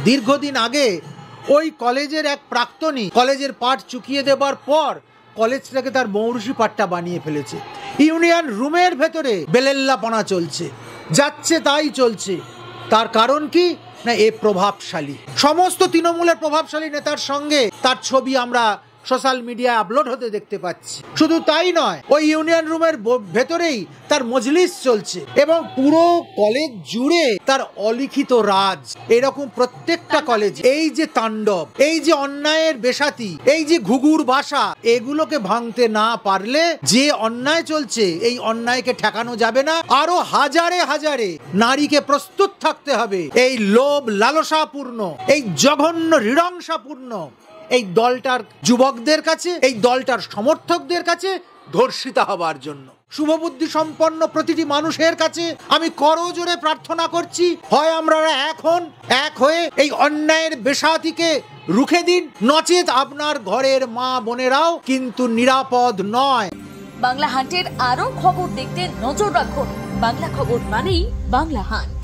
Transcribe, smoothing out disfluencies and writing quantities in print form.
দীর্ঘদিন আগে ওই কলেজের এক প্রাক্তনী কলেজের পাঠ চুকিয়ে দেবার পর কলেজটাকে তার মৌরুষি পাঠটা বানিয়ে ফেলেছে। ইউনিয়ন রুমের ভেতরে বেলেল্লাপনা চলছে, যাচ্ছে তাই চলছে। তার কারণ কি না, এ প্রভাবশালী। সমস্ত তৃণমূলের প্রভাবশালী নেতার সঙ্গে তার ছবি আমরা সোশ্যাল মিডিয়ায় আপলোড হতে দেখতে পাচ্ছি। শুধু তাই নয়, ওই ইউনিয়ন রুমের ভেতরেই তার মজলিস চলছে এবং পুরো কলেজ জুড়ে তার অলিখিত রাজ। এরকম প্রত্যেকটা কলেজ এই যে তাণ্ডব, এই যে অন্যায়ের বেসাতি, এই যে ঘুঘুর ভাষা, এগুলোকে ভাঙতে না পারলে যে অন্যায় চলছে এই অন্যায়কে ঠেকানো যাবে না। আরো হাজারে হাজারে নারীকে প্রস্তুত থাকতে হবে এই লোভ লালসাপূর্ণ, এই জঘন্য হৃদয়ংসাপূর্ণ এই দলটার যুবকদের কাছে, এই দলটার সমর্থকদের কাছে ধর্ষিতা হবার জন্য। শুভবুদ্ধি সম্পন্ন প্রতিটি মানুষের কাছে আমি করজোরে প্রার্থনা করছি, হয় আমরা এখন এক হয়ে এই অন্যায়ের বেসাতিকে রুখে দিন, নচেত আপনার ঘরের মা বোনেরাও কিন্তু নিরাপদ নয়। বাংলা হান্টের আরো খবর দেখতে নজর রাখুন। বাংলা খবর মানেই বাংলা হান্ট।